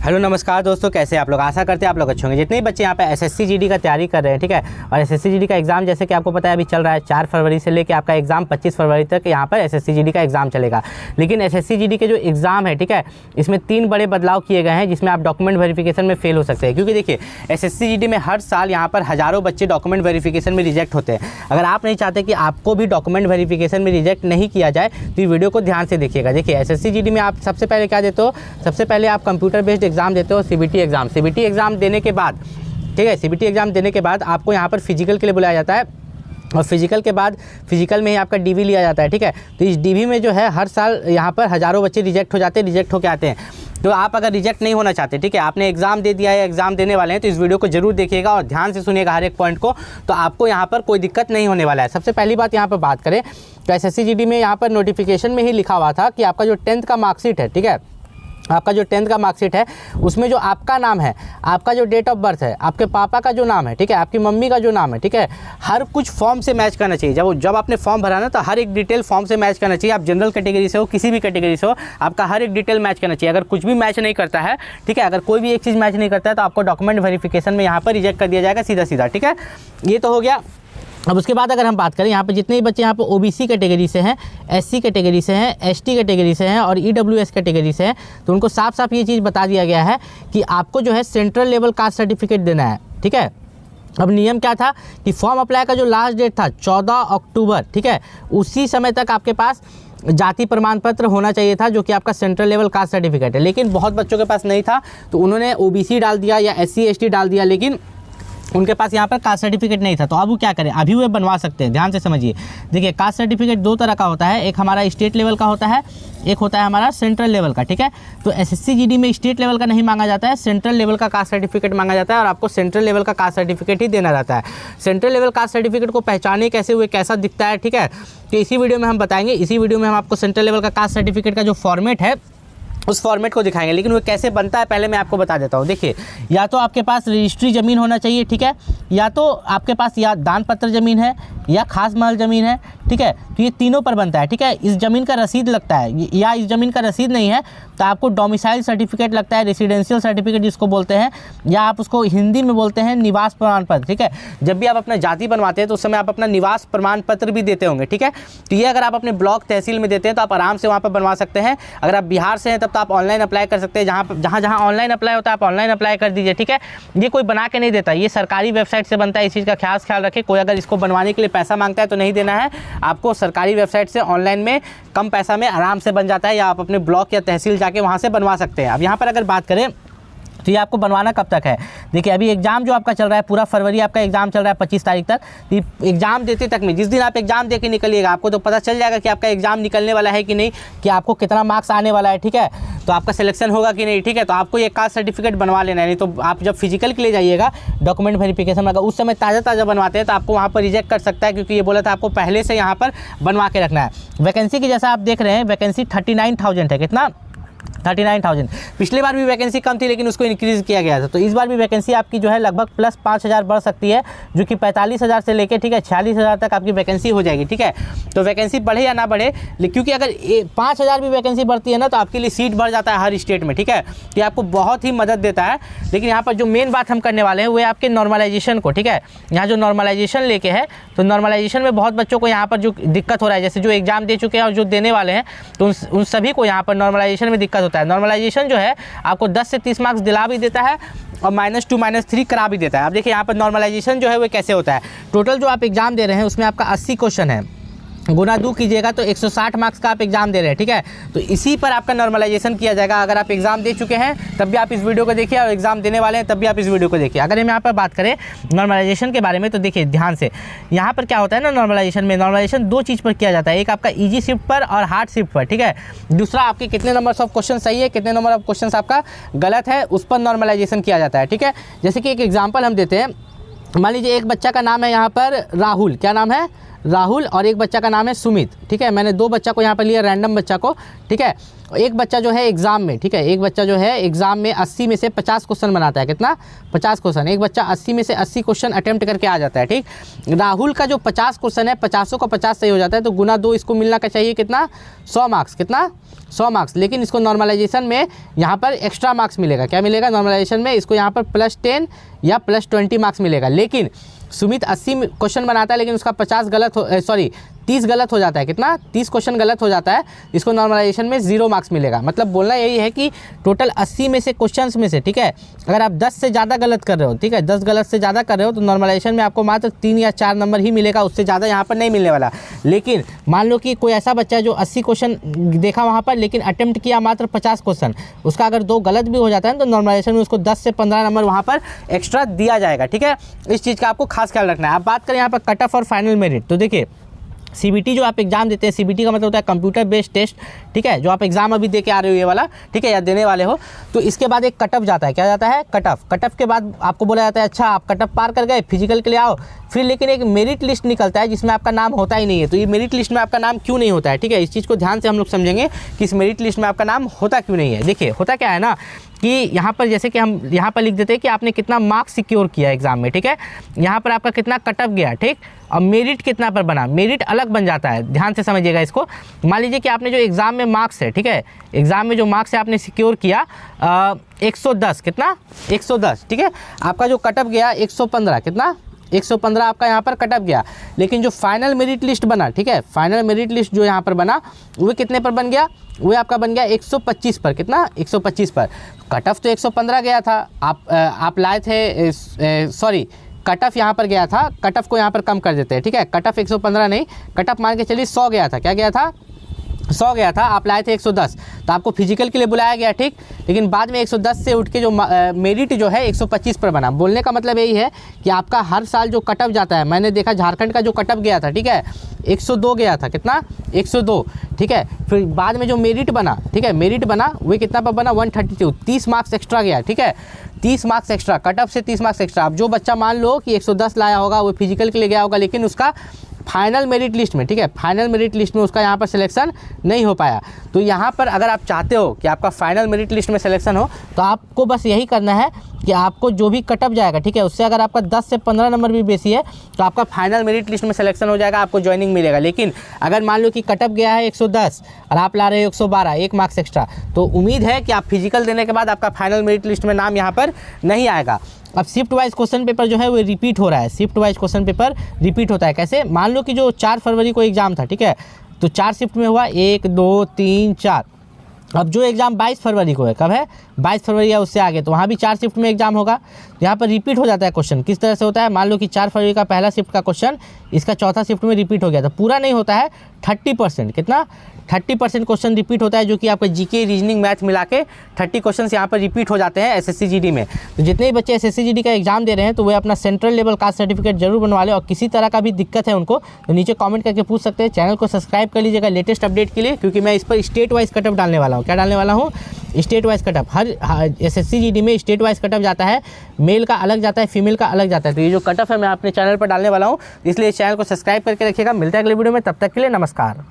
Hello नमस्कार दोस्तों, कैसे आप लोग। आशा करते हैं आप लोग अच्छे होंगे। जितने भी बच्चे यहाँ पे एसएससी जीडी का तैयारी कर रहे हैं, ठीक है, और एसएससी जीडी का एग्जाम जैसे कि आपको पता है अभी चल रहा है 4 फरवरी से लेकर आपका एग्जाम 25 फरवरी तक यहाँ पर एसएससी जीडी का एग्जाम चलेगा। लेकिन एसएससी जीडी के जो एग्जाम है, ठीक है, इसमें 3 बड़े बदलाव किए गए हैं जिसमें आप डॉक्यूमेंट वेरिफिकेशन में फेल हो सकते हैं। क्योंकि देखिए एसएससी जीडी में हर साल यहाँ पर हज़ारों बच्चे डॉक्यूमेंट वेरिफिकेशन में रिजेक्ट होते हैं। अगर आप नहीं चाहते कि आपको भी डॉक्यूमेंट वेरिफिकेशन में रिजेक्ट नहीं किया जाए तो ये वीडियो को ध्यान से देखिएगा। देखिए एसएससी जीडी में आप सबसे पहले क्या देते हो, सबसे पहले आप कंप्यूटर बेस्ड एग्जाम देते हो, सीबीटी एग्जाम देने के बाद, ठीक है, सीबीटी एग्जाम देने के बाद आपको यहाँ पर फिजिकल के लिए बुलाया जाता है और फिजिकल के बाद फिजिकल में ही आपका डीवी लिया जाता है, ठीक है। तो इस डीवी में जो है हर साल यहाँ पर हज़ारों बच्चे रिजेक्ट होके आते हैं। तो आप अगर रिजेक्ट नहीं होना चाहते, ठीक है, आपने एग्जाम दे दिया है, एग्जाम देने वाले हैं, तो इस वीडियो को जरूर देखिएगा और ध्यान से सुनिएगा हर एक पॉइंट को, तो आपको यहाँ पर कोई दिक्कत नहीं होने वाला है। सबसे पहली बात यहाँ पर बात करें तो एसएससी जीडी में यहाँ पर नोटिफिकेशन में ही लिखा हुआ था कि आपका जो 10th का मार्कशीट है, ठीक है, आपका जो 10th का मार्कशीट है उसमें जो आपका नाम है, आपका जो डेट ऑफ बर्थ है, आपके पापा का जो नाम है, ठीक है, आपकी मम्मी का जो नाम है, ठीक है, हर कुछ फॉर्म से मैच करना चाहिए। जब आपने फॉर्म भरा ना तो हर एक डिटेल फॉर्म से मैच करना चाहिए। आप जनरल कैटेगरी से हो, किसी भी कैटेगरी से हो, आपका हर एक डिटेल मैच करना चाहिए। अगर कुछ भी मैच नहीं करता है, ठीक है, अगर कोई भी एक चीज़ मैच नहीं करता है तो आपको डॉक्यूमेंट वेरिफिकेशन में यहाँ पर रिजेक्ट कर दिया जाएगा सीधा, ठीक है। ये तो हो गया। अब उसके बाद अगर हम बात करें यहाँ पे जितने भी बच्चे यहाँ पे ओबीसी कैटेगरी से हैं, एससी कैटेगरी से हैं, एसटी कैटेगरी से हैं और ईडब्ल्यूएस कैटेगरी से हैं, तो उनको साफ साफ ये चीज़ बता दिया गया है कि आपको जो है सेंट्रल लेवल कास्ट सर्टिफिकेट देना है, ठीक है। अब नियम क्या था कि फॉर्म अप्लाई का जो लास्ट डेट था 14 अक्टूबर, ठीक है, उसी समय तक आपके पास जाति प्रमाण पत्र होना चाहिए था जो कि आपका सेंट्रल लेवल कास्ट सर्टिफिकेट है। लेकिन बहुत बच्चों के पास नहीं था तो उन्होंने ओबीसी डाल दिया या एससी एसटी डाल दिया, लेकिन उनके पास यहाँ पर कास्ट सर्टिफिकेट नहीं था। तो अब वो क्या करें, अभी वो बनवा सकते हैं। ध्यान से समझिए। देखिए कास्ट सर्टिफिकेट 2 तरह का होता है, एक हमारा स्टेट लेवल का होता है, एक होता है हमारा सेंट्रल लेवल का, ठीक है। तो एसएससी जीडी में स्टेट लेवल का नहीं मांगा जाता है, सेंट्रल लेवल का कास्ट सर्टिफिकेट मांगा जाता है और आपको सेंट्रल लेवल का कास्ट सर्टिफिकेट ही देना रहता है। सेंट्रल लेवल कास्ट सर्टिफिकेट को पहचाने कैसे हुए, कैसा दिखता है, ठीक है, तो इसी वीडियो में हम बताएंगे। इसी वीडियो में हम आपको सेंट्रल लेवल का कास्ट सर्टिफिकेट का जो फॉर्मेट है उस फॉर्मेट को दिखाएंगे। लेकिन वो कैसे बनता है पहले मैं आपको बता देता हूँ। देखिए या तो आपके पास रजिस्ट्री ज़मीन होना चाहिए, ठीक है, या तो आपके पास या दान पत्र ज़मीन है या खास महल ज़मीन है, ठीक है। तो ये तीनों पर बनता है, ठीक है। इस ज़मीन का रसीद लगता है या इस ज़मीन का रसीद नहीं है तो आपको डोमिसाइल सर्टिफिकेट लगता है, रेसिडेंशियल सर्टिफिकेट जिसको बोलते हैं, या आप उसको हिंदी में बोलते हैं निवास प्रमाण पत्र, ठीक है। जब भी आप अपना जाति बनवाते हैं तो उस समय आप अपना निवास प्रमाण पत्र भी देते होंगे, ठीक है। तो ये अगर आप अपने ब्लॉक तहसील में देते हैं तो आप आराम से वहाँ पर बनवा सकते हैं। अगर आप बिहार से हैं तब तो आप ऑनलाइन अप्लाई कर सकते हैं। जहाँ ऑनलाइन अप्लाई होता है आप ऑनलाइन अप्लाई कर दीजिए, ठीक है। ये कोई बना के नहीं देता, ये सरकारी वेबसाइट से बनता है। इस चीज़ का ख्याल रखें। कोई अगर इसको बनवाने के लिए पैसा मांगता है तो नहीं देना है आपको। सरकारी वेबसाइट से ऑनलाइन में कम पैसा में आराम से बन जाता है, या आप अपने ब्लॉक या तहसील जाके वहाँ से बनवा सकते हैं। अब यहाँ पर अगर बात करें तो ये आपको बनवाना कब तक है। देखिए अभी एग्जाम जो आपका चल रहा है पूरा फरवरी आपका एग्जाम चल रहा है 25 तारीख तक। तो एग्जाम देते तक में जिस दिन आप एग्जाम दे के निकलिएगा आपको तो पता चल जाएगा कि आपका एग्जाम निकलने वाला है कि नहीं, कि आपको कितना मार्क्स आने वाला है, ठीक है, तो आपका सिलेक्शन होगा कि नहीं, ठीक है। तो आपको ये कास्ट सर्टिफिकेट बनवा लेना है। नहीं तो आप जब फिजिकल के लिए जाइएगा डॉक्यूमेंट वेरिफिकेशन में अगर उस समय ताज़ा बनवाते हैं तो आपको वहाँ पर रिजेक्ट कर सकता है, क्योंकि ये बोला था आपको पहले से यहाँ पर बनवा के रखना है। वैकेंसी की जैसा आप देख रहे हैं वैकेंसी 39,000 है। कितना? 39,000। पिछली बार भी वैकेंसी कम थी लेकिन उसको इंक्रीज़ किया गया था। तो इस बार भी वैकेंसी आपकी जो है लगभग प्लस 5,000 बढ़ सकती है, जो कि 45,000 से लेकर, ठीक है, 46,000 तक आपकी वैकेंसी हो जाएगी, ठीक है। तो वैकेंसी बढ़े या ना बढ़े, क्योंकि अगर 5,000 भी वैकेंसी बढ़ती है ना तो आपके लिए सीट बढ़ जाता है हर स्टेट में, ठीक है। तो ये आपको बहुत ही मदद देता है। लेकिन यहाँ पर जो मेन बात हम करने वाले हैं वो है आपके नॉर्मलाइजेशन को, ठीक है। यहाँ जो नॉर्मलाइजेशन लेके है तो नॉर्मलाइजेशन में बहुत बच्चों को यहाँ पर जो दिक्कत हो रहा है, जैसे जो एग्जाम दे चुके हैं और जो देने वाले हैं, तो उन सभी को यहाँ पर नॉर्मलाइजेशन में दिक्कत होता है। नॉर्मलाइजेशन जो है आपको 10 से 30 मार्क्स दिला भी देता है और -2 -3 करा भी देता है। अब देखिए यहाँ पर नॉर्मलाइजेशन जो है वो कैसे होता है। टोटल जो आप एग्जाम दे रहे हैं उसमें आपका 80 क्वेश्चन है, गुना 2 कीजिएगा तो 160 मार्क्स का आप एग्जाम दे रहे हैं, ठीक है। तो इसी पर आपका नॉर्मलाइजेशन किया जाएगा। अगर आप एग्जाम दे चुके हैं तब भी आप इस वीडियो को देखिए, और एग्जाम देने वाले हैं तब भी आप इस वीडियो को देखिए। अगर हम यहाँ पर बात करें नॉर्मलाइजेशन के बारे में तो देखिए ध्यान से, यहाँ पर क्या होता है ना, नॉर्मलाइजेशन में नॉर्मलाइजेशन 2 चीज़ पर किया जाता है। एक आपका ईजी शिफ्ट पर और हार्ड शिफ्ट पर, ठीक है। दूसरा आपके कितने नंबर ऑफ क्वेश्चन सही है, कितने नंबर ऑफ क्वेश्चन आपका गलत है, उस पर नॉर्मलाइजेशन किया जाता है, ठीक है। जैसे कि एक एग्जाम्पल हम देते हैं। मान लीजिए एक बच्चा का नाम है यहाँ पर राहुल, क्या नाम है, राहुल और एक बच्चा का नाम है सुमित, ठीक है। मैंने 2 बच्चा को यहाँ पर लिया, रैंडम बच्चा को, ठीक है। एक बच्चा जो है एग्ज़ाम में, ठीक है, एक बच्चा जो है एग्ज़ाम में 80 में से 50 क्वेश्चन बनाता है। कितना? 50 क्वेश्चन। एक बच्चा 80 में से 80 क्वेश्चन अटेम्प्ट करके आ जाता है, ठीक। राहुल का जो 50 क्वेश्चन है, 50 को 50 सही हो जाता है, तो गुना 2 इसको मिलना का चाहिए कितना? 100 मार्क्स। कितना? 100 मार्क्स। लेकिन इसको नॉर्मलाइजेशन में यहाँ पर एक्स्ट्रा मार्क्स मिलेगा। क्या मिलेगा नॉर्मलाइजेशन में? इसको यहाँ पर +10 या +20 मार्क्स मिलेगा। लेकिन सुमित 80 क्वेश्चन बनाता है, लेकिन उसका 30 गलत हो जाता है। कितना? 30 क्वेश्चन गलत हो जाता है, इसको नॉर्मलाइजेशन में 0 मार्क्स मिलेगा। मतलब बोलना यही है कि टोटल 80 में से क्वेश्चंस में से, ठीक है, अगर आप 10 से ज़्यादा गलत कर रहे हो, ठीक है, 10 गलत से ज़्यादा कर रहे हो, तो नॉर्मलाइजेशन में आपको मात्र 3 या 4 नंबर ही मिलेगा, उससे ज़्यादा यहाँ पर नहीं मिलने वाला। लेकिन मान लो कि कोई ऐसा बच्चा है जो 80 क्वेश्चन देखा वहाँ पर, लेकिन अटेम्प्ट किया मात्र 50 क्वेश्चन, उसका अगर 2 गलत भी हो जाता है तो नॉर्मलाइजेशन में उसको 10 से 15 नंबर वहाँ पर एक्स्ट्रा दिया जाएगा, ठीक है। इस चीज़ का आपको खास ख्याल रखना है। आप बात करें यहाँ पर कट ऑफ और फाइनल मेरिट, तो देखिए CBT जो आप एग्जाम देते हैं, CBT का मतलब होता है कंप्यूटर बेस्ड टेस्ट, ठीक है, जो आप एग्जाम अभी दे के आ रहे हो ये वाला, ठीक है, या देने वाले हो, तो इसके बाद एक कट ऑफ जाता है। क्या जाता है? Cut off. कट ऑफ के बाद आपको बोला जाता है अच्छा आप कट ऑफ पार कर गए, फिजिकल के लिए आओ। फिर लेकिन एक मेरिट लिस्ट निकलता है जिसमें आपका नाम होता ही नहीं है। तो ये मेरिट लिस्ट में आपका नाम क्यों नहीं होता है, ठीक है, इस चीज़ को ध्यान से हम लोग समझेंगे कि इस मेरिट लिस्ट में आपका नाम होता क्यों नहीं है। देखिए होता क्या है ना कि यहाँ पर जैसे कि हम यहाँ पर लिख देते हैं कि आपने कितना मार्क्स सिक्योर किया एग्जाम में, ठीक है, यहाँ पर आपका कितना कट ऑफ गया, ठीक, और मेरिट कितना पर बना, मेरिट अलग बन जाता है। ध्यान से समझिएगा इसको। मान लीजिए कि आपने जो एग्ज़ाम में मार्क्स है, ठीक है, एग्ज़ाम में जो मार्क्स है आपने सिक्योर किया 110, कितना? 110, ठीक है। आपका जो कट ऑफ गया 115, कितना? 115 आपका यहाँ पर कट ऑफ गया। लेकिन जो फाइनल मेरिट लिस्ट बना, ठीक है, फाइनल मेरिट लिस्ट जो यहाँ पर बना वो कितने पर बन गया? वो आपका बन गया 125 पर। कितना? 125 पर। कट ऑफ तो 115 गया था, आप लाए थे, सॉरी, कट ऑफ यहाँ पर गया था, कट ऑफ को यहाँ पर कम कर देते हैं, ठीक है, कट ऑफ 115 नहीं, कट ऑफ मान के चलिए 100 गया था। क्या गया था? 100 गया था, आप लाए थे 110, तो आपको फिजिकल के लिए बुलाया गया, ठीक। लेकिन बाद में 110 से उठ के जो मेरिट जो है 125 पर बना। बोलने का मतलब यही है कि आपका हर साल जो कट ऑफ जाता है, मैंने देखा झारखंड का जो कट ऑफ गया था, ठीक है, 102 गया था। कितना? 102, ठीक है। फिर बाद में जो मेरिट बना, ठीक है, मेरिट बना वो कितना पर बना? 132, 30 मार्क्स एक्स्ट्रा गया, ठीक है, 30 मार्क्स एक्स्ट्रा, कट ऑफ से 30 मार्क्स एक्स्ट्रा। अब जो बच्चा मान लो कि 110 लाया होगा वो फिजिकल के लिए गया होगा, लेकिन उसका फाइनल मेरिट लिस्ट में, ठीक है, फाइनल मेरिट लिस्ट में उसका यहाँ पर सिलेक्शन नहीं हो पाया। तो यहाँ पर अगर आप चाहते हो कि आपका फाइनल मेरिट लिस्ट में सिलेक्शन हो, तो आपको बस यही करना है कि आपको जो भी कट ऑफ जाएगा, ठीक है, उससे अगर आपका 10 से 15 नंबर भी बेसी है तो आपका फाइनल मेरिट लिस्ट में सिलेक्शन हो जाएगा, आपको ज्वाइनिंग मिलेगा। लेकिन अगर मान लो कि कट ऑफ गया है 110 और आप ला रहे हो 112, 1 मार्क्स एक्स्ट्रा, तो उम्मीद है कि आप फिजिकल देने के बाद आपका फाइनल मेरिट लिस्ट में नाम यहाँ पर नहीं आएगा। अब शिफ्ट वाइज क्वेश्चन पेपर जो है वो रिपीट हो रहा है, shift wise question paper repeat होता है। कैसे? मान लो कि जो 4 फरवरी को एग्ज़ाम था, ठीक है, तो 4 शिफ्ट में हुआ, 1 2 3 4। अब जो एग्ज़ाम 22 फरवरी को है, कब है? 22 फरवरी या उससे आगे, तो वहाँ भी 4 शिफ्ट में एग्जाम होगा। तो यहाँ पर रिपीट हो जाता है क्वेश्चन। किस तरह से होता है? मान लो कि 4 फरवरी का पहला शिफ्ट का क्वेश्चन इसका चौथा शिफ्ट में रिपीट हो गया, तो पूरा नहीं होता है, 30%। कितना? 30% क्वेश्चन रिपीट होता है, जो कि आपका जीके, रीजनिंग, मैथ मिला के 30 क्वेश्चन यहाँ पर रिपीट हो जाते हैं एसएससी जीडी में। तो जितने भी बच्चे एसएससी जीडी का एग्जाम दे रहे हैं तो वे अपना सेंट्रल लेवल कास्ट सर्टिफिकेट जरूर बनवा लें। और किसी तरह का भी दिक्कत है उनको तो नीचे कमेंट करके पूछ सकते हैं। चैनल को सब्सक्राइब कर लीजिएगा लेटेस्ट अपडेट के लिए, क्योंकि मैं इस पर स्टेट वाइज कटअप डालने वाला हूँ। क्या डालने वाला हूँ? State wise cutoff. हर एसएससी जीडी में स्टेट वाइज कटअप जाता है, मेल का अलग जाता है, फीमेल का अलग जाता है। तो ये जो कटअप है मैं अपने चैनल पर डालने वाला हूँ, इसलिए इस चैनल को सब्सक्राइब करके रखिएगा। मिलता है अगले वीडियो में, तब तक के लिए नमस्कार।